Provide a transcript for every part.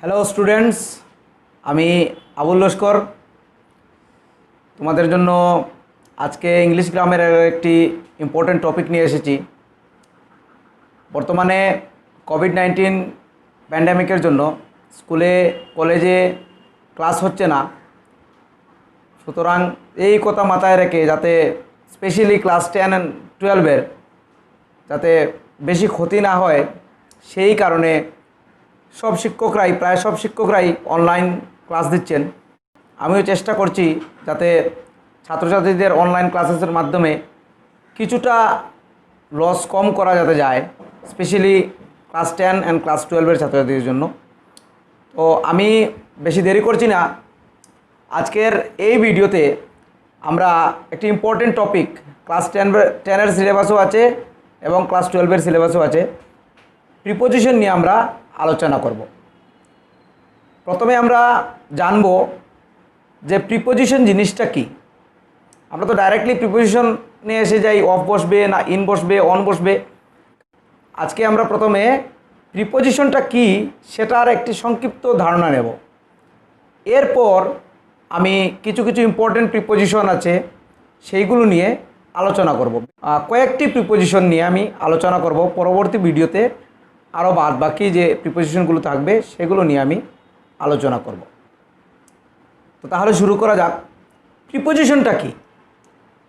Hello students, আমি আবুল লস্কর তোমাদের জন্য আজকে ইংলিশ গ্রামের একটি ইম্পর্টেন্ট টপিক নিয়ে এসেছি। বর্তমানে কোভিড-19 প্যান্ডেমিকের জন্য স্কুলে কলেজে ক্লাস হচ্ছে না, সুতরাং এই কথা মাথায় রেখে যাতে স্পেশালি ক্লাস 10 অ্যান্ড 12-এর যাতে বেশি ক্ষতি না হয় সেই কারণে প্রায় সব শিক্ষকরাই অনলাইন ক্লাস দিচ্ছেন। আমিও চেষ্টা করছি যাতে ছাত্রছাত্রীদের অনলাইন ক্লাসেসের মাধ্যমে কিছুটা লস কম করা যাতে যায়, স্পেশালি ক্লাস 10 অ্যান্ড ক্লাস 12-এর ছাত্রছাত্রীদের জন্য। তো আমি বেশি দেরি করছি না, আজকের এই ভিডিওতে আমরা একটি ইম্পর্টেন্ট টপিক ক্লাস 10-এর সিলেবাসও আছে এবং ক্লাস 12-এর সিলেবাসও আছে, প্রিপোজিশন নিয়ে আমরা আলোচনা করব। প্রথমে আমরা জানব যে প্রিপোজিশন জিনিসটা কি। আমরা তো ডাইরেক্টলি প্রিপোজিশন নিয়ে এসে যাই, অফ বসবে না ইন বসবে, অন বসবে। আজকে আমরা প্রথমে প্রিপোজিশনটা কি সেটার একটি সংক্ষিপ্ত ধারণা নেব। এরপর আমি কিছু ইম্পর্টেন্ট প্রিপোজিশন আছে সেইগুলো নিয়ে আলোচনা করব। কয়েকটি প্রিপোজিশন নিয়ে আমি আলোচনা করব পরবর্তী ভিডিওতে। আরও বাকি যে প্রিপোজিশনগুলো থাকবে সেগুলো নিয়ে আমি আলোচনা করব। তো তাহলে শুরু করা যাক। প্রিপোজিশনটা কি?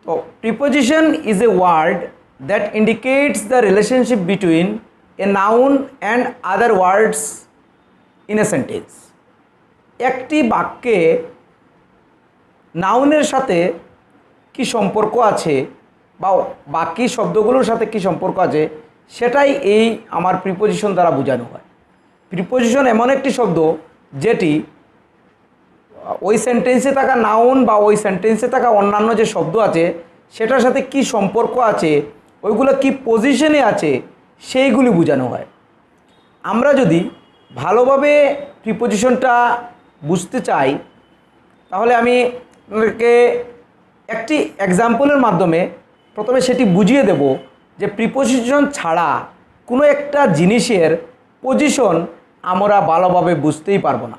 তো preposition is a word that indicates the relationship between a noun and other words in a sentence. একটি বাক্যে নাউনের সাথে কি সম্পর্ক আছে বা বাকি শব্দগুলোর সাথে কি সম্পর্ক আছে সেটাই এই আমার প্রিপোজিশন দ্বারা বোঝানো হয়। প্রিপোজিশন এমন একটি শব্দ যেটি ওই সেন্টেন্সে থাকা নাউন বা ওই সেন্টেন্সে থাকা অন্যান্য যে শব্দ আছে সেটার সাথে কি সম্পর্ক আছে, ওইগুলো কি পজিশনে আছে সেইগুলি বোঝানো হয়। আমরা যদি ভালোভাবে প্রিপোজিশনটা বুঝতে চাই তাহলে আমি আপনাদেরকে একটি এক্সাম্পলের মাধ্যমে প্রথমে সেটি বুঝিয়ে দেব যে প্রিপোজিশন ছাড়া কোনো একটা জিনিসের পজিশন আমরা ভালোভাবে বুঝতেই পারবো না।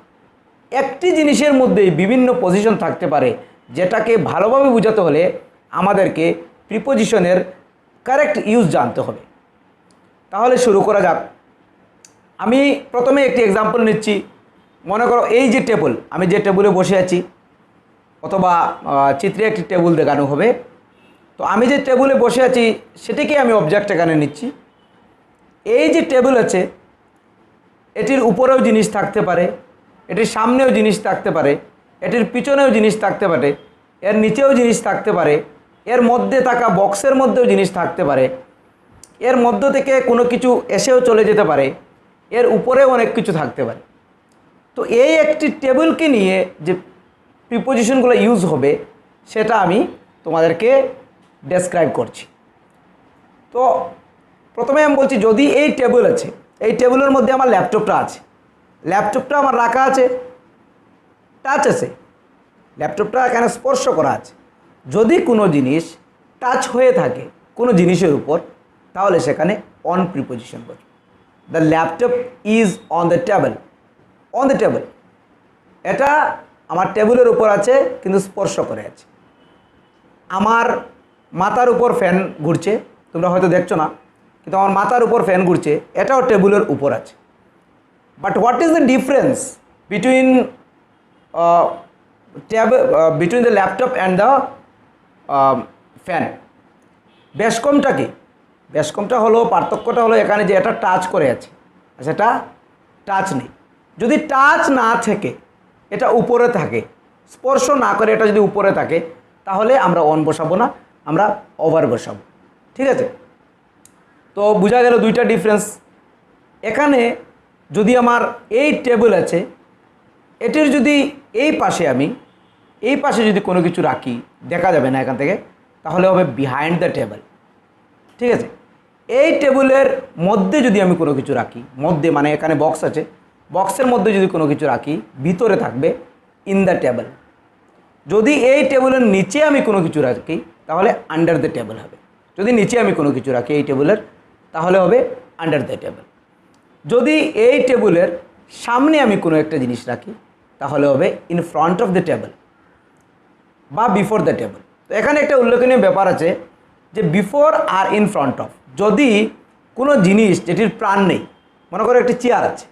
একটি জিনিসের মধ্যেই বিভিন্ন পজিশন থাকতে পারে, যেটাকে ভালোভাবে বোঝাতে হলে আমাদেরকে প্রিপোজিশনের কারেক্ট ইউজ জানতে হবে। তাহলে শুরু করা যাক। আমি প্রথমে একটি এক্সাম্পল নিচ্ছি। মনে করো এই যে টেবিল, আমি যে টেবিলে বসে আছি, অথবা চিত্রে একটি টেবিল দেখানো হবে। তো আমি যে টেবিলে বসে আছি সেটিকে আমি অবজেক্ট এখানে নিচ্ছি। এই যে টেবিল আছে এটির উপরেও জিনিস থাকতে পারে, এটির সামনেও জিনিস থাকতে পারে, এটির পিছনেও জিনিস থাকতে পারে, এর নিচেও জিনিস থাকতে পারে, এর মধ্যে থাকা বক্সের মধ্যেও জিনিস থাকতে পারে, এর মধ্য থেকে কোনো কিছু এসেও চলে যেতে পারে, এর উপরেও অনেক কিছু থাকতে পারে। তো এই একটি টেবিলকে নিয়ে যে প্রিপোজিশনগুলো ইউজ হবে সেটা আমি তোমাদেরকে ডেসক্রাইব করছি। তো প্রথমে আমি বলছি, যদি এই টেবিল আছে, এই টেবিলের মধ্যে আমার ল্যাপটপটা আছে, ল্যাপটপটা আমার রাখা আছে, টাচ আছে, ল্যাপটপটা এখানে স্পর্শ করা আছে। যদি কোনো জিনিস টাচ হয়ে থাকে কোনো জিনিসের উপর, তাহলে সেখানে অন প্রিপোজিশন বলবে। The laptop is on the table. On the table, এটা আমার টেবিলের উপর আছে কিন্তু স্পর্শ করে আছে। আমার মাথার উপর ফ্যান ঘুরছে, তোমরা হয়তো দেখছো না, কিন্তু আমার মাথার উপর ফ্যান ঘুরছে, এটাও টেবিলের উপর আছে। But what is the difference between between the laptop and the fan? বেশকমটা কি? বেশকমটা হলো, পার্থক্যটা হলো এখানে যে এটা টাচ করে আছে, সেটা টাচ নেই। যদি টাচ না থেকে এটা উপরে থাকে, স্পর্শ না করে এটা যদি উপরে থাকে, তাহলে আমরা অন বসাবো না, আমরা ওভার বসাবো। ঠিক আছে? তো বোঝা গেল দুইটা ডিফারেন্স। এখানে যদি আমার এই টেবিল আছে, এটির যদি এই পাশে যদি কোনো কিছু রাখি, দেখা যাবে না এখান থেকে, তাহলে হবে বিহাইন্ড দ্য টেবিল। ঠিক আছে? এই টেবিলের মধ্যে যদি আমি কোনো কিছু রাখি, মধ্যে মানে এখানে বক্স আছে, বক্সের মধ্যে যদি কোনো কিছু রাখি, ভিতরে থাকবে ইন দ্য টেবিল। যদি এই টেবিলের নিচে আমি কোনো কিছু রাখি তাহলে আন্ডার দ্য টেবিল হবে। যদি নিচে আমি কোনো কিছু রাখি এই টেবিলের, তাহলে হবে আন্ডার দ্য টেবিল। যদি এই টেবিলের সামনে আমি কোনো একটা জিনিস রাখি তাহলে হবে in front of the table বা বিফোর দ্য টেবল। তো এখানে একটা উল্লেখনীয় ব্যাপার আছে যে বিফোর আর ইন ফ্রন্ট অফ। যদি কোনো জিনিস যেটির প্রাণ নেই, মনে করো একটি চেয়ার আছে,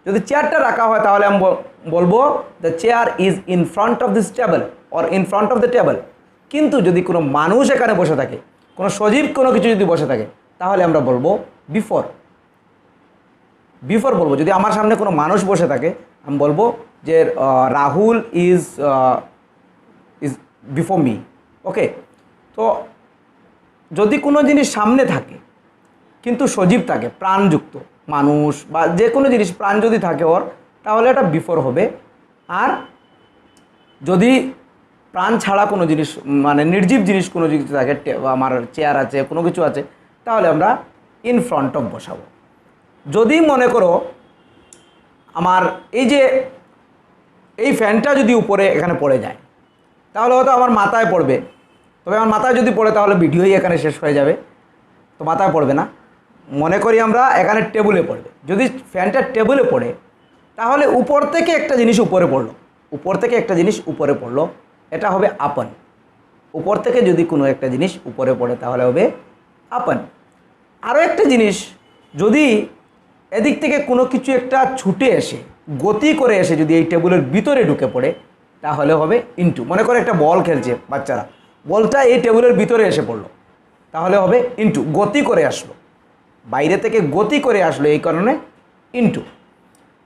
যদি চেয়ারটা রাখা হয় তাহলে আমি বলবো the chair is in front of this table or in front of the table. কিন্তু যদি কোনো মানুষ এখানে বসে থাকে, কোনো সজীব কোনো কিছু যদি বসে থাকে, তাহলে আমরা বলবো বিফোর। বিফোর বলবো। যদি আমার সামনে কোনো মানুষ বসে থাকে, আমি বলবো যে রাহুল ইজ বিফোর মি। ওকে। তো যদি কোনো জিনিস সামনে থাকে কিন্তু সজীব থাকে, প্রাণযুক্ত মানুষ বা যে কোনো জিনিস প্রাণ যদি থাকে ওর, তাহলে এটা বিফোর হবে। আর যদি প্রাণ ছাড়া কোনো জিনিস, মানে নির্জীব জিনিস কোনো জিনিস থাকে, আমার চেয়ার আছে, কোনো কিছু আছে, তাহলে আমরা ইন ফ্রন্ট অফ বসাবো। যদি মনে করো আমার এই ফ্যানটা যদি উপরে এখানে পড়ে যায়, তাহলে হয়তো আমার মাথায় পড়বে। তবে আমার মাথায় যদি পড়ে তাহলে ভিডিওই এখানে শেষ হয়ে যাবে, তো মাথায় পড়বে না। মনে করি আমরা এখানে টেবিলে পড়বে। যদি ফ্যানটা টেবিলে পড়ে, তাহলে উপর থেকে একটা জিনিস উপরে পড়লো, উপর থেকে একটা জিনিস উপরে পড়লো, এটা হবে আপন। উপর থেকে যদি কোনো একটা জিনিস উপরে পড়ে তাহলে হবে আপন। আরও একটা জিনিস, যদি এদিক থেকে কোনো কিছু একটা ছুটে এসে, গতি করে এসে যদি এই টেবিলের ভিতরে ঢুকে পড়ে, তাহলে হবে ইনটু। মনে করে একটা বল খেলছে বাচ্চারা, বলটা এই টেবিলের ভিতরে এসে পড়লো, তাহলে হবে ইনটু। গতি করে আসলো, বাইরে থেকে গতি করে আসলো, এই কারণে ইনটু।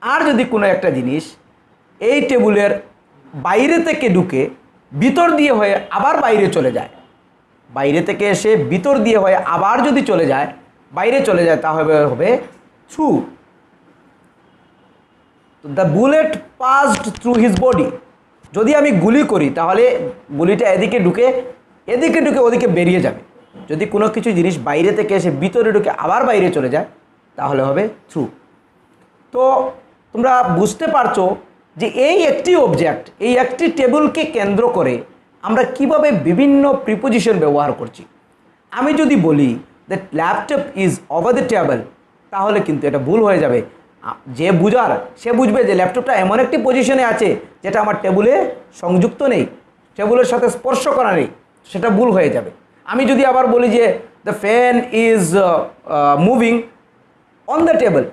আর যদি কোনো একটা জিনিস এই টেবিলের বাইরে থেকে ঢুকে ভিতর দিয়ে হয়ে আবার বাইরে চলে যায়, বাইরে থেকে এসে ভিতর দিয়ে হয়ে আবার যদি চলে যায়, বাইরে চলে যায়, তাহলে হবে through. The bullet passed through his body. যদি আমি গুলি করি তাহলে গুলিটা এদিকে ঢুকে ওদিকে বেরিয়ে যাবে। যদি কোনো কিছু জিনিস বাইরে থেকে এসে ভিতরে ঢুকে আবার বাইরে চলে যায়, তাহলে হবে থ্রু। তো তোমরা বুঝতে পারছো যে এই একটি অবজেক্ট, এই একটি টেবিলকে কেন্দ্র করে আমরা কিভাবে বিভিন্ন প্রিপোজিশন ব্যবহার করছি। আমি যদি বলি that laptop is over the table, তাহলে কিন্তু এটা ভুল হয়ে যাবে। যে বুঝার সে বুঝবে যে ল্যাপটপটা এমন একটি পজিশনে আছে যেটা আমার টেবিলে সংযুক্ত নেই, টেবিলের সাথে স্পর্শ করা নেই, সেটা ভুল হয়ে যাবে। আমি যদি আবার বলি যে the fan is moving on the table,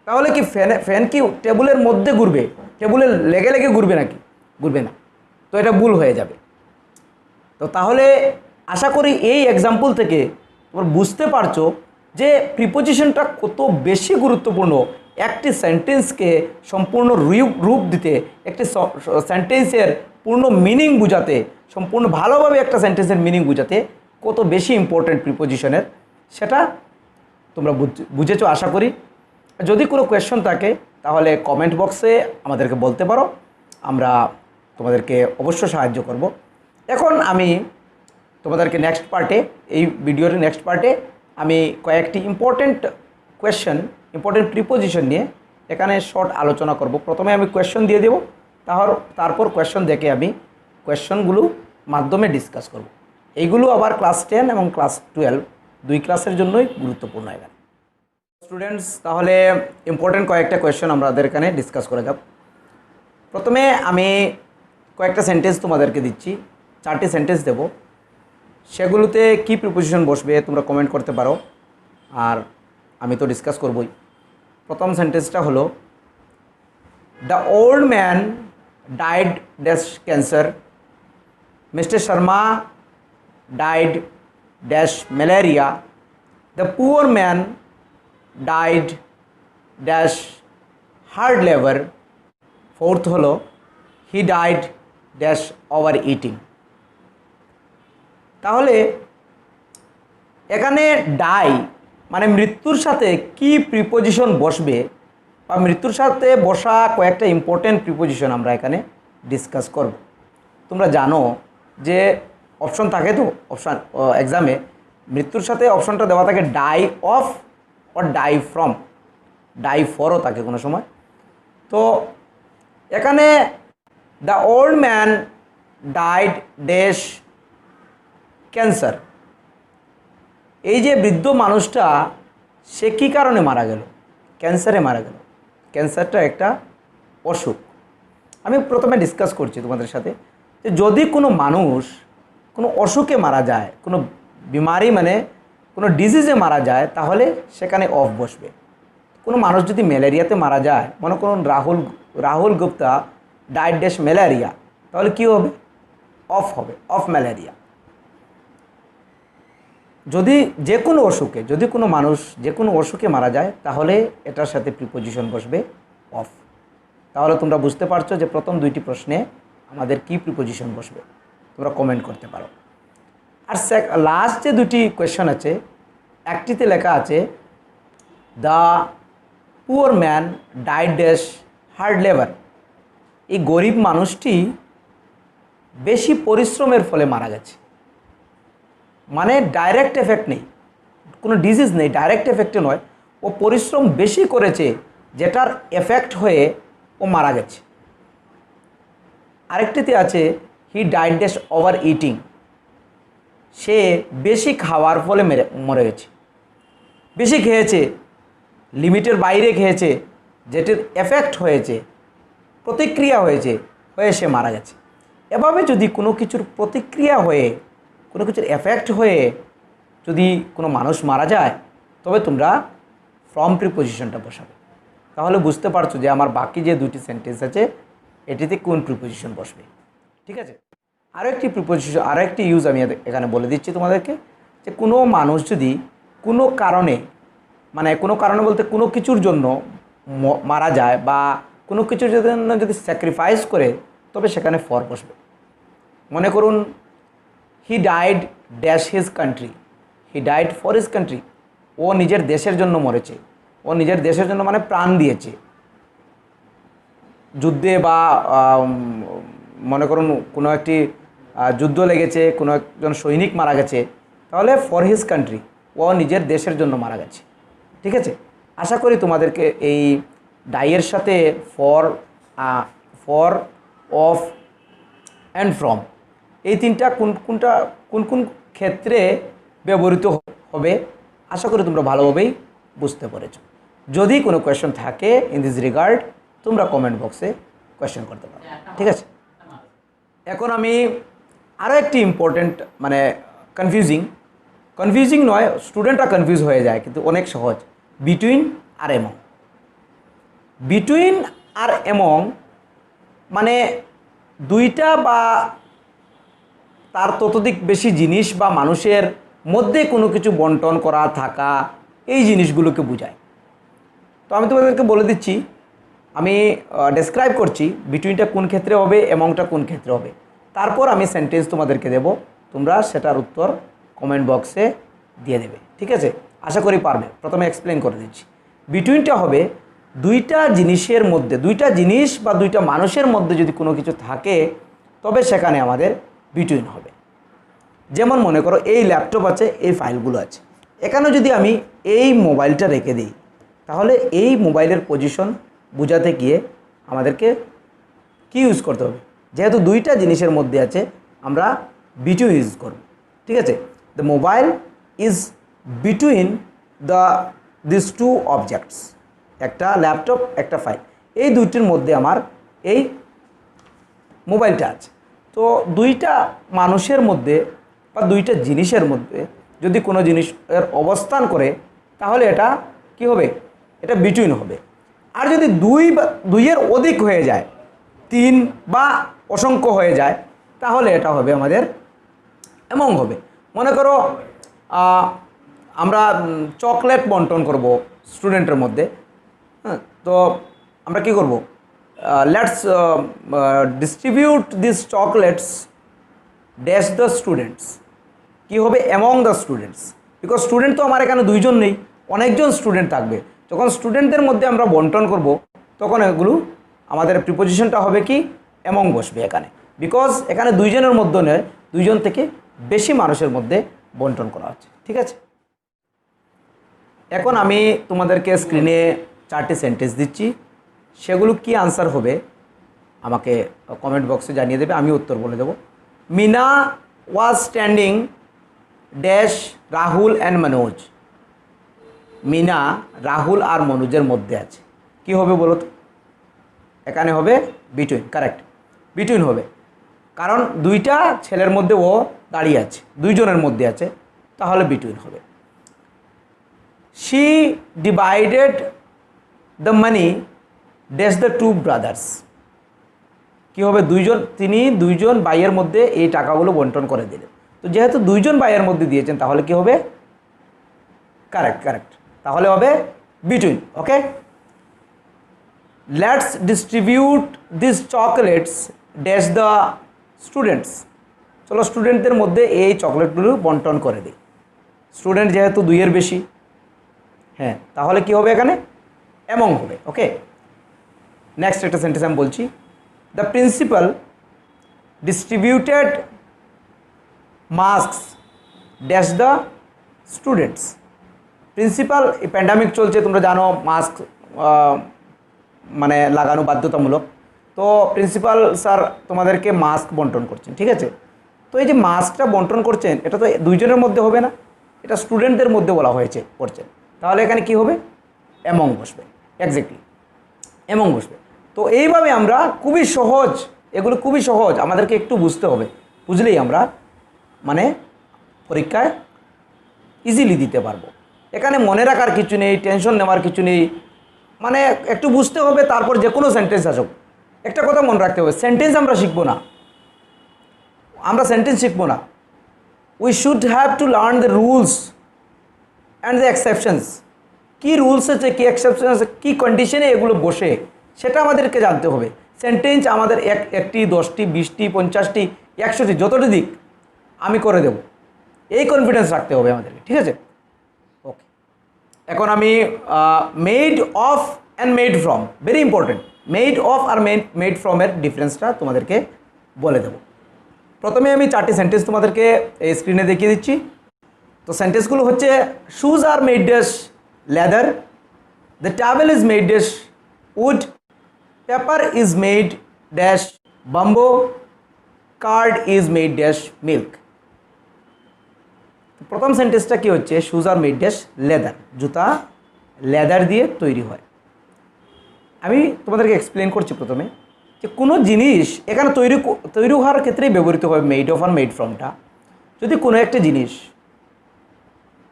তাহলে কি ফ্যান কি টেবিলের মধ্যে ঘুরবে, টেবিলে লেগে লেগে ঘুরবে নাকি? ঘুরবে না, তো এটা ভুল হয়ে যাবে। তো তাহলে আশা করি এই এক্সাম্পল থেকে তোমরা বুঝতে পারছো যে প্রিপোজিশনটা কত বেশি গুরুত্বপূর্ণ একটি সেন্টেন্সকে সম্পূর্ণ রূপ দিতে, একটি সেন্টেন্সের পূর্ণ মিনিং বুঝাতে, সম্পূর্ণ ভালোভাবে একটা সেন্টেন্সের মিনিং বুঝাতে কত বেশি ইম্পর্ট্যান্ট প্রিপোজিশনের, সেটা তোমরা বুঝেছো আশা করি। যদি কোনো কোয়েশ্চন থাকে তাহলে কমেন্ট বক্সে আমাদেরকে বলতে পারো, আমরা তোমাদেরকে অবশ্যই সাহায্য করব। এখন আমি তোমাদেরকে নেক্সট পার্টে, এই ভিডিওর নেক্সট পার্টে আমি কয়েকটি ইম্পর্টেন্ট প্রিপোজিশন নিয়ে এখানে শর্ট আলোচনা করব। প্রথমে আমি কোয়েশ্চন দিয়ে দেব, তারপর কোয়েশ্চন দেখে আমি কোয়েশ্চনগুলো মাধ্যমে ডিসকাস করব। এইগুলো আবার ক্লাস 10 এবং ক্লাস 12 দুই ক্লাসের জন্যই গুরুত্বপূর্ণ এখানে। স্টুডেন্টস, তাহলে ইম্পর্টেন্ট কয়েকটা কোয়েশ্চন আমাদের এখানে ডিসকাস করে যাব। প্রথমে আমি কয়েকটা সেন্টেন্স তোমাদেরকে দিচ্ছি, 4টি সেন্টেন্স দেব, সেগুলোতে কি প্রিপোজিশন বসবে তোমরা কমেন্ট করতে পারো, আর আমি তো ডিসকাস করবই। প্রথম সেন্টেন্সটা হলো the old man died dash cancer, mister Sharma died dash malaria, the poor man died dash hard labour, fourth হলো he died dash over eating. তাহলে এখানে ডাই মানে মৃত্যুর সাথে কি প্রিপোজিশন বসবে বা মৃত্যুর সাথে বসা কয়েকটা ইম্পর্টেন্ট প্রিপোজিশন আমরা এখানে ডিসকাস করব। তোমরা জানো যে অপশন থাকে, তো অপশান এক্সামে মৃত্যুর সাথে অপশনটা দেওয়া থাকে die of or die from, die ফরও থাকে কোনো সময়। তো এখানে the old man died dash cancer, এই যে বৃদ্ধ মানুষটা সে কী কারণে মারা গেল? ক্যান্সারে মারা গেল। ক্যান্সারটা একটা অসুখ। আমি প্রথমে ডিসকাস করছি তোমাদের সাথে যে যদি কোনো মানুষ কোনো অসুখে মারা যায়, কোনো বিমারি মানে কোনো ডিজিজে মারা যায়, তাহলে সেখানে অফ বসবে। কোনো মানুষ যদি ম্যালেরিয়াতে মারা যায়, মনে করুন Rahul Gupta died dash malaria, তাহলে কী হবে? অফ হবে, অফ ম্যালেরিয়া। যদি যে কোনো অসুখে, যদি কোনো মানুষ যে কোনো অসুখে মারা যায়, তাহলে এটার সাথে প্রিপোজিশন বসবে অফ। তাহলে তোমরা বুঝতে পারছো যে প্রথম দুইটি প্রশ্নে আমাদের কি প্রিপোজিশন বসবে, তোমরা কমেন্ট করতে পারো। আর লাস্ট যে দুটি কোয়েশ্চন আছে, একটিতে লেখা আছে the poor man died dash hard labour. এই গরিব মানুষটি বেশি পরিশ্রমের ফলে মারা গেছে। মানে ডাইরেক্ট এফেক্ট নেই, কোনো ডিজিজ নেই, ডাইরেক্ট এফেক্টে নয়, ও পরিশ্রম বেশি করেছে যেটার এফেক্ট হয়ে ও মারা গেছে। আরেকটিতে আছে he died dash over eating. সে বেশি খাওয়ার ফলে মরে গেছে। বেশি খেয়েছে, লিমিটের বাইরে খেয়েছে, যেটির এফেক্ট হয়েছে, প্রতিক্রিয়া হয়ে সে মারা গেছে। এভাবে যদি কোনো কিছুর প্রতিক্রিয়া হয়ে, কোনো কিছুর এফেক্ট হয়ে যদি কোনো মানুষ মারা যায়, তবে তোমরা ফ্রম প্রিপোজিশনটা বসাবে। তাহলে বুঝতে পারছো যে আমার বাকি যে দুটি সেন্টেন্স আছে এটিতে কোন প্রিপোজিশন বসবে। ঠিক আছে, আরও একটি প্রিপোজিশন, আরও একটি ইউজ আমি এখানে বলে দিচ্ছি তোমাদেরকে, যে কোনো মানুষ যদি কোনো কারণে, মানে কোনো কারণে বলতে কোনো কিছুর জন্য মারা যায় বা কোনো কিছুর জন্য যদি স্যাক্রিফাইস করে, তবে সেখানে ফর বসবে। মনে করুন he died dash his country, he died for his country. ও নিজের দেশের জন্য মরেছে, ও নিজের দেশের জন্য মানে প্রাণ দিয়েছে যুদ্ধে, বা মনে করুন কোনো একটি যুদ্ধ লেগেছে, কোনো একজন সৈনিক মারা গেছে, তাহলে ফর হিজ কান্ট্রি, ও নিজের দেশের জন্য মারা গেছে। ঠিক আছে, আশা করি তোমাদেরকে এই ডাইয়ের সাথে ফর অফ অ্যান্ড ফ্রম এই তিনটা কোন কোন ক্ষেত্রে ব্যবহৃত হবে, আশা করি তোমরা ভালোভাবেই বুঝতে পেরেছো। যদি কোনো কোয়েশ্চন থাকে ইন দিস রিগার্ড, তোমরা কমেন্ট বক্সে কোয়েশ্চন করতে পারো। ঠিক আছে, এখন আমি আরও একটি ইম্পর্টেন্ট, মানে কনফিউজিং নয়, স্টুডেন্টরা কনফিউজ হয়ে যায়, কিন্তু অনেক সহজ। বিটুইন আর এমং। বিটুইন আর এমং মানে দুইটা বা তার ততোধিক বেশি জিনিস বা মানুষের মধ্যে কোনো কিছু বন্টন করা, থাকা, এই জিনিসগুলোকে বোঝায়। তো আমি তোমাদেরকে বলে দিচ্ছি, আমি ডেসক্রাইব করছি বিটুইনটা কোন ক্ষেত্রে হবে, এমংটা কোন ক্ষেত্রে হবে। তারপর আমি সেন্টেন্স তোমাদেরকে দেব, তোমরা সেটার উত্তর কমেন্ট বক্সে দিয়ে দেবে। ঠিক আছে, আশা করি পারবে। প্রথমে এক্সপ্লেন করে দিচ্ছি। বিটুইনটা হবে দুইটা জিনিসের মধ্যে, দুইটা জিনিস বা দুইটা মানুষের মধ্যে যদি কোনো কিছু থাকে, তবে সেখানে আমাদের বিটুইন হবে। যেমন মনে করো এই ল্যাপটপ আছে, এই ফাইলগুলো আছে, এখানে যদি আমি এই মোবাইলটা রেখে দিই, তাহলে এই মোবাইলের পজিশন বোঝাতে গিয়ে আমাদেরকে কি ইউজ করতে হবে? যেহেতু দুইটা জিনিসের মধ্যে আছে, আমরা বিটুইন ইউজ করব। ঠিক আছে, the mobile is between this two objects. একটা ল্যাপটপ, একটা ফাইল, এই দুইটির মধ্যে আমার এই মোবাইলটা আছে। তো দুইটা মানুষের মধ্যে বা দুইটা জিনিসের মধ্যে যদি কোনো জিনিসের অবস্থান করে, তাহলে এটা কি হবে? এটা বিটুইন হবে। আর যদি দুইয়ের অধিক হয়ে যায়, তিন বা অসংখ্য হয়ে যায়, তাহলে এটা হবে আমাদের এমং হবে। মনে করো আমরা চকলেট বন্টন করব স্টুডেন্টের মধ্যে, হ্যাঁ, তো আমরা কি করব? Let's distribute this chocolates dash the students. কী হবে? Among the students. Because student তো আমার এখানে দুইজন নেই, অনেকজন স্টুডেন্ট থাকবে। যখন স্টুডেন্টদের মধ্যে আমরা বন্টন করব, তখন এগুলো আমাদের প্রিপোজিশনটা হবে কি? অ্যামং বসবে এখানে। বিকজ এখানে দুইজনের মধ্যে নয়, দুইজন থেকে বেশি মানুষের মধ্যে বন্টন করা হচ্ছে। ঠিক আছে, এখন আমি তোমাদেরকে স্ক্রিনে 4টি সেন্টেন্স দিচ্ছি, সেগুলো কি আনসার হবে আমাকে কমেন্ট বক্সে জানিয়ে দেবে, আমি উত্তর বলে দেব। Meena was standing dash Rahul and Manoj. Meena Rahul আর মনোজের মধ্যে আছে। কি হবে বলো তো? এখানে হবে বিটুইন, কারেক্ট, বিটুইন হবে, কারণ দুইটা ছেলের মধ্যে ও দাঁড়িয়ে আছে, দুইজনের মধ্যে আছে, তাহলে বিটুইন হবে। She divided the money dash the two brothers. কী হবে? তিনি দুইজন ভাইয়ের মধ্যে এই টাকাগুলো বন্টন করে দিলেন। তো যেহেতু দুইজন ভাইয়ের মধ্যে দিয়েছেন, তাহলে কি হবে? কারেক্ট, কারেক্ট, তাহলে হবে between. Okay, let's distribute this chocolates dash the students. চলো স্টুডেন্টদের মধ্যে এই চকলেটগুলো বন্টন করে দিই। স্টুডেন্ট যেহেতু দুইয়ের বেশি, হ্যাঁ, তাহলে কি হবে? এখানে অ্যামং হবে। ওকে, নেক্সট একটা সেন্টেন্স আমি বলছি। The principal distributed masks dash the students. Principal, এই প্যান্ডামিক চলছে, তোমরা জানো মাস্ক মানে লাগানো বাধ্যতামূলক। তো প্রিন্সিপাল স্যার তোমাদেরকে মাস্ক বন্টন করছেন, ঠিক আছে? তো এই যে মাস্কটা বন্টন করছেন, এটা তো দুইজনের মধ্যে হবে না, এটা স্টুডেন্টদের মধ্যে বলা হয়েছে করছেন, তাহলে এখানে কি হবে? অ্যামং বসবে। এক্স্যাক্টলি, অ্যামং বসবে। তো এইভাবে আমরা খুবই সহজ, এগুলো খুবই সহজ, আমাদেরকে একটু বুঝতে হবে, বুঝলেই আমরা মানে পরীক্ষায় ইজিলি দিতে পারবো। এখানে মনে রাখার কিছু নেই, টেনশন নেওয়ার কিছু নেই, মানে একটু বুঝতে হবে, তারপর যে কোনো সেন্টেন্স আসুক। একটা কথা মনে রাখতে হবে, সেন্টেন্স আমরা শিখবো না, আমরা সেন্টেন্স শিখবো না, we should have to learn the rules and the exceptions. কী রুলস আছে, কী এক্সেপশন আছে, কী কন্ডিশনে এগুলো বসে, সেটা আমাদেরকে জানতে হবে। সেন্টেন্স আমাদের একটি, 10টি, 20টি, 50টি, 100টি, যতটি দিক আমি করে দেব, এই কনফিডেন্স রাখতে হবে আমাদেরকে, ঠিক আছে? ওকে, এখন আমি made of and made from, very important, made of আর মেড ফ্রমের ডিফারেন্সটা তোমাদেরকে বলে দেব। প্রথমে আমি 4টি সেন্টেন্স তোমাদেরকে এই স্ক্রিনে দেখিয়ে দিচ্ছি। তো সেন্টেন্সগুলো হচ্ছে, shoes are made dash leather, the table is made dash wood, paper is made dash bamboo, curd is made dash milk. প্রথম সেন্টেন্সটা কি হচ্ছে? Shoes are made dash leather, জুতা লেদার দিয়ে তৈরি হয়। আমি তোমাদেরকে এক্সপ্লেন করছি প্রথমে যে কোনো জিনিস এখানে তৈরি হওয়ার ক্ষেত্রেই ব্যবহৃত হয় মেড অফ আর মেড ফ্রমটা। যদি কোনো একটা জিনিস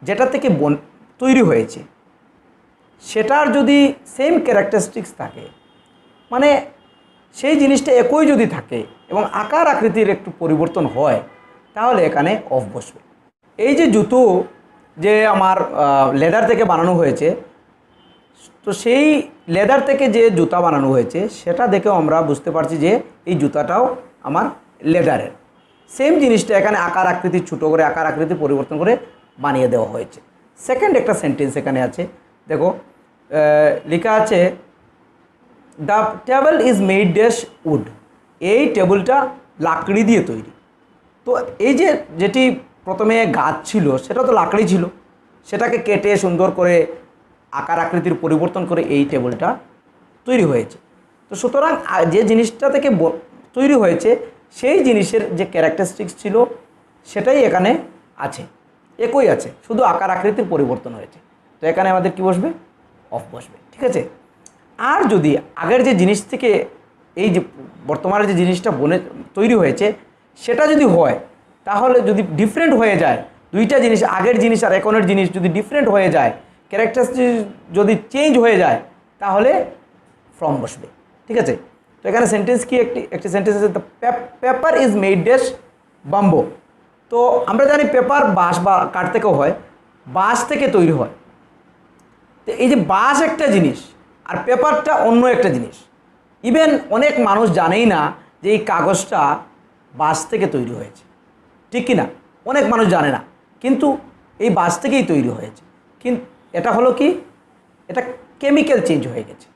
যেটা থেকে তৈরি হয়েছে সেটার যদি সেম ক্যারেক্টারিস্টিক্স থাকে, মানে সেই জিনিসটা একই যদি থাকে এবং আকার আকৃতির একটু পরিবর্তন হয়, তাহলে এখানে অফ বসবে। এই যে জুতো যে আমার লেদার থেকে বানানো হয়েছে, তো সেই লেদার থেকে যে জুতা বানানো হয়েছে সেটা দেখেও আমরা বুঝতে পারছি যে এই জুতাটাও আমার লেদারের। সেম জিনিসটা এখানে আকার আকৃতি ছোটো করে, আকার আকৃতি পরিবর্তন করে বানিয়ে দেওয়া হয়েছে। সেকেন্ড একটা সেন্টেন্স এখানে আছে, দেখো লেখা আছে the table is made dash would, এই টেবিলটা লাকড়ি দিয়ে তৈরি। তো এই যে যেটি প্রথমে গাছ ছিল সেটা তো লাকড়ি ছিল, সেটাকে কেটে সুন্দর করে আকার আকৃতির পরিবর্তন করে এই টেবিলটা তৈরি হয়েছে। তো সুতরাং যে জিনিসটা থেকে তৈরি হয়েছে সেই জিনিসের যে ক্যারেক্টারিস্টিক্স ছিল সেটাই এখানে আছে, একই আছে, শুধু আকার আকৃতির পরিবর্তন হয়েছে। তো এখানে আমাদের কি বসবে? অফ বসবে, ঠিক আছে? আর যদি আগের যে জিনিস থেকে এই যে বর্তমানে যে জিনিসটা তৈরি হয়েছে সেটা যদি হয়, তাহলে যদি ডিফারেন্ট হয়ে যায়, দুইটা জিনিস, আগের জিনিস আর এখনের জিনিস যদি ডিফারেন্ট হয়ে যায়, ক্যারেক্টারিস্টিক যদি চেঞ্জ হয়ে যায়, তাহলে ফ্রম বসবে, ঠিক আছে? তো এখানে সেন্টেন্স কি, একটি সেন্টেন্স আছে, the paper is made dash bamboo. তো আমরা জানি পেপার বাঁশ বা কাঠ থেকেও হয়, বাঁশ থেকে তৈরি হয়। তো এই যে বাঁশ একটা জিনিস আর পেপারটা অন্য একটা জিনিস। ইভেন অনেক মানুষ জানেই না যে এই কাগজটা বাঁশ থেকে তৈরি হয়েছে, ঠিক কি না? অনেক মানুষ জানে না, কিন্তু এই বাঁশ থেকেই তৈরি হয়েছে। কিন্তু এটা হলো কি, এটা কেমিক্যাল চেঞ্জ হয়ে গেছে,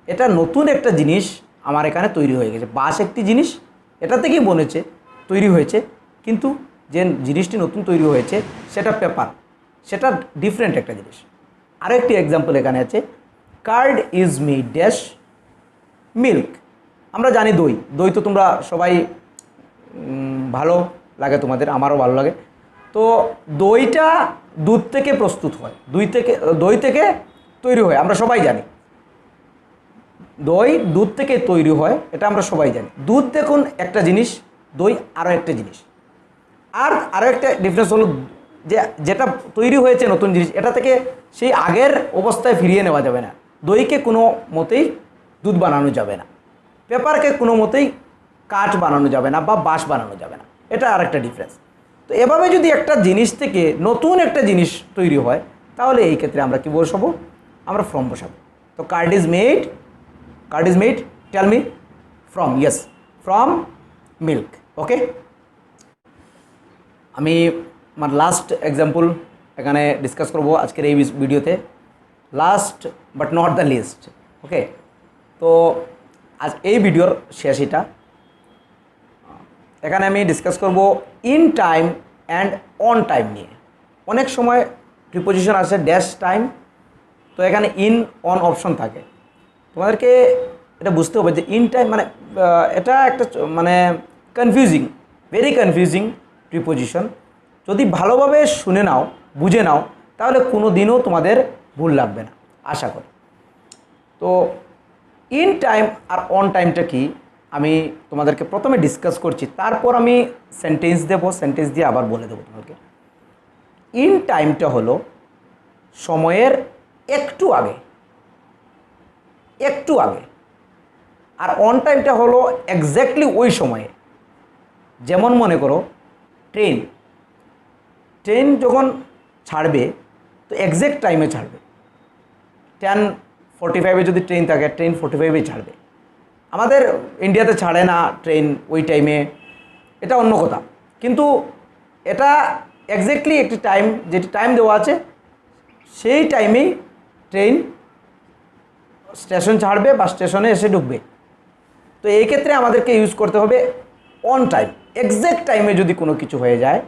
এটা নতুন একটা জিনিস আমার এখানে তৈরি হয়ে গেছে। বাঁশ একটি জিনিস, এটা থেকেই বনেছে, তৈরি হয়েছে, কিন্তু যে জিনিসটি নতুন তৈরি হয়েছে সেটা পেপার, সেটা ডিফারেন্ট একটা জিনিস। আরও একটি এক্সাম্পল এখানে আছে, card is made dash milk. আমরা জানি দই, দই তো তোমরা সবাই ভালো লাগে, তোমাদের, আমারও ভালো লাগে। তো দইটা দুধ থেকে প্রস্তুত হয়, দই থেকে তৈরি হয়, আমরা সবাই জানি। দই দুধ থেকে তৈরি হয়, এটা আমরা সবাই জানি। দুধ দেখুন একটা জিনিস, দই আরও একটা জিনিস। আরও একটা ডিফারেন্স হলো যে যেটা তৈরি হয়েছে নতুন জিনিস, এটা থেকে সেই আগের অবস্থায় ফিরিয়ে নেওয়া যাবে না। দইকে কোনো মতেই দুধ বানানো যাবে না, পেপারকে কোনো মতেই কাঠ বানানো যাবে না বা বাঁশ বানানো যাবে না, এটা আরেকটা ডিফারেন্স। তো এভাবে যদি একটা জিনিস থেকে নতুন একটা জিনিস তৈরি হয়, তাহলে এই ক্ষেত্রে আমরা কি বসাবো? আমরা ফ্রম বসাবো। তো card is made, tell me, from, yes, from milk. Okay, আমি আমার লাস্ট এক্সাম্পল এখানে ডিসকাস করব আজকের এই ভিডিওতে, last but not the least. Okay, তো আজ এই ভিডিওর শেষ এটা, এখানে আমি ডিসকাস করব in time and on time নিয়ে। অনেক সময় প্রিপোজিশন আসে ড্যাশ টাইম, তো এখানে ইন অন অপশন থাকে। তোমাদেরকে এটা বুঝতে হবে যে ইন টাইম মানে এটা একটা মানে কনফিউজিং, ভেরি কনফিউজিং প্রিপোজিশন। যদি ভালোভাবে শুনে নাও, বুঝে নাও, তাহলে কোনো দিনও তোমাদের ভুল লাগবে না, আশা করি। তো ইন টাইম আর অন টাইমটা কি আমি তোমাদেরকে প্রথমে ডিসকাস করছি, তারপর আমি সেন্টেন্স দেবো, সেন্টেন্স দিয়ে আবার বলে দেবো তোমাদেরকে। ইন টাইমটা হলো সময়ের একটু আগে, আর অন টাইমটা হলো এক্স্যাক্টলি ওই সময়ে। যেমন মনে করো ট্রেন যখন ছাড়বে, তো এক্স্যাক্ট টাইমে ছাড়বে। 10:45 যদি ট্রেন থাকে, 10:45 ছাড়বে। আমাদের ইন্ডিয়াতে ছাড়ে না ট্রেন ওই টাইমে, এটা অন্য কথা, কিন্তু এটা এক্স্যাক্টলি একটি টাইম, যেটি টাইম দেওয়া আছে সেই টাইমেই ট্রেন স্টেশন ছাড়বে বা স্টেশনে এসে ঢুকবে। তো এই ক্ষেত্রে আমাদেরকে ইউজ করতে হবে অন টাইম। এক্স্যাক্ট টাইমে যদি কোনো কিছু হয়ে যায়,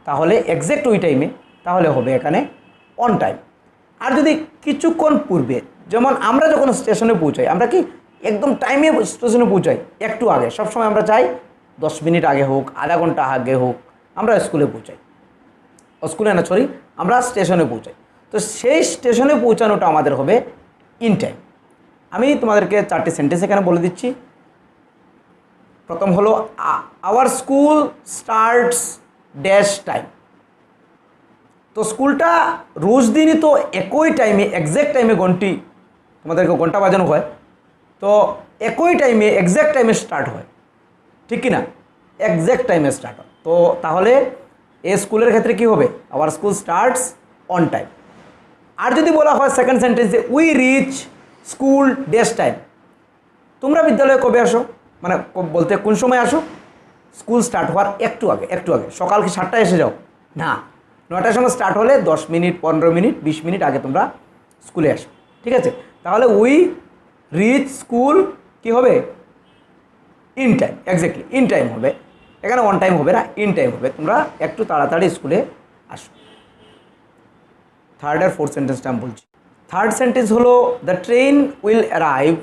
তাহলে এক্স্যাক্ট ওই টাইমে, তাহলে হবে এখানে অন টাইম। আর যদি কিছুক্ষণ পূর্বে, যেমন আমরা যখন স্টেশনে পৌঁছাই, আমরা কি একদম টাইমে স্টেশনে পৌঁছাই? একটু আগে, সবসময় আমরা চাই 10 মিনিট আগে হোক, আধা ঘন্টা আগে হোক, আমরা স্কুলে পৌঁছাই, আমরা স্টেশনে পৌঁছাই। তো সেই স্টেশনে পৌঁছানোটা আমাদের হবে ইন টাইম। আমি তোমাদেরকে 4টি সেন্টেন্স এখানে বলে দিচ্ছি। প্রথম হলো hour school starts dash time. তো স্কুলটা রোজ দিনই তো একই টাইমে, এক্স্যাক্ট টাইমে তোমাদেরকে ঘন্টা বাজানো হয়, তো একই টাইমে এক্স্যাক্ট টাইমে স্টার্ট হয়, ঠিক কি না? এক্স্যাক্ট টাইমে স্টার্ট হয়। তো তাহলে এই স্কুলের ক্ষেত্রে কি হবে? Our school starts on time. আর যদি বলা হয় সেকেন্ড সেন্টেন্সে we reach school dash time, তোমরা বিদ্যালয়ে কবে আসো, মানে বলতে কোন সময় আসো? স্কুল স্টার্ট হওয়ার একটু আগে। সকাল কি 7টায় এসে যাও? না, 9টার সময় স্টার্ট হলে 10 মিনিট, 15 মিনিট, 20 মিনিট আগে তোমরা স্কুলে আসো, ঠিক আছে? তাহলে উই রিচ স্কুল কি হবে? In time, exactly in time হবে। এখানে অন টাইম হবে না, ইন টাইম হবে। তোমরা একটু তাড়াতাড়ি স্কুলে আসো। থার্ড আর ফোর্থ সেন্টেন্সটা আমি বলছি। থার্ড সেন্টেন্স হলো the train will arrive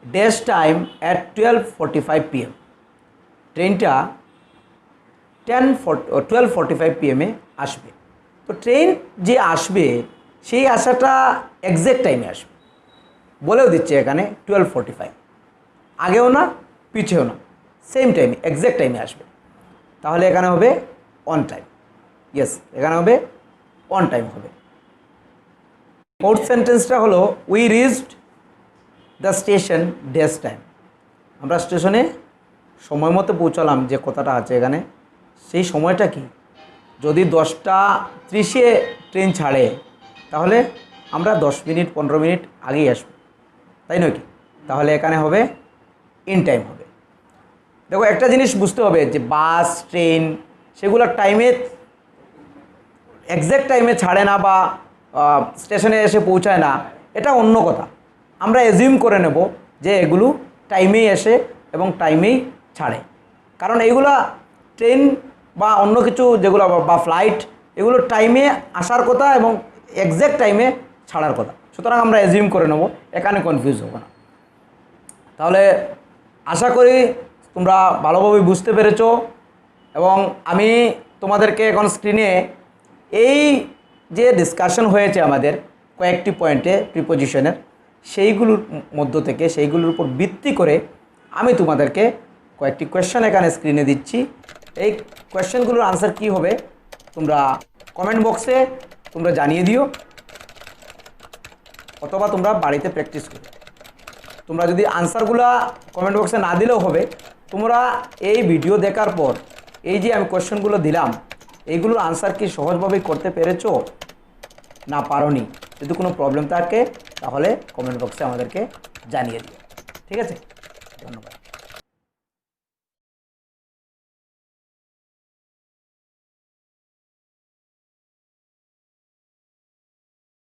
dash time at 12:45 PM। ট্রেনটা 12:45 PM আসবে। তো ট্রেন যে আসবে, সেই আসাটা এক্স্যাক্ট টাইমে আসবে, বলেও দিচ্ছে এখানে 12:45, আগেও না পিছেও না, সেম টাইমে, এক্স্যাক্ট টাইমে আসবে। তাহলে এখানে হবে অন টাইম, ইয়েস, এখানে হবে অন টাইম হবে। ফোর্থ সেন্টেন্সটা হলো we reached the station dash time. আমরা স্টেশনে সময় মতো পৌঁছালাম, যে কথাটা আছে এখানে, সেই সময়টা কি? যদি 10:30-এ ট্রেন ছাড়ে, তাহলে আমরা 10 মিনিট 15 মিনিট আগেই আসবো, তাই নয় কি? তাহলে এখানে হবে ইন টাইম হবে। দেখো একটা জিনিস বুঝতে হবে যে বাস, ট্রেন, সেগুলো টাইমে, এক্স্যাক্ট টাইমে ছাড়ে না বা স্টেশনে এসে পৌঁছায় না, এটা অন্য কথা। আমরা অ্যাজিউম করে নেব যে এগুলো টাইমেই এসে এবং টাইমেই ছাড়ে, কারণ এইগুলা ট্রেন বা অন্য কিছু যেগুলো বা ফ্লাইট, এগুলো টাইমে আসার কথা এবং এক্স্যাক্ট টাইমে ছাড়ার কথা। সুতরাং আমরা অ্যাজিউম করে নেব, এখানে কনফিউজ হবে না। তাহলে আশা করি তোমরা ভালোভাবে বুঝতে পেরেছো, এবং আমি তোমাদেরকে এখন স্ক্রিনে এই যে ডিসকাশন হয়েছে আমাদের কয়েকটি পয়েন্টে প্রিপোজিশনের, সেইগুলোর মধ্য থেকে সেইগুলোর উপর ভিত্তি করে আমি তোমাদেরকে কয়েকটি কোয়েশ্চেন এখানে স্ক্রিনে দিচ্ছি। এই কোয়েশ্চেনগুলোর আনসার কি হবে তোমরা কমেন্ট বক্সে তোমরা জানিয়ে দিও, অথবা তোমরা বাড়িতে প্র্যাকটিস করো। তোমরা যদি আনসারগুলো কমেন্ট বক্সে না দিলেও হবে, তোমরা এই ভিডিও দেখার পর এই যে আমি কোয়েশ্চেনগুলো দিলাম এইগুলোর আনসার কি সহজভাবে করতে পেরেছো না পারোনি? যদি কোনো প্রবলেম থাকে তাহলে কমেন্ট বক্সে আমাদেরকে জানিয়ে দিও। ঠিক আছে, ধন্যবাদ।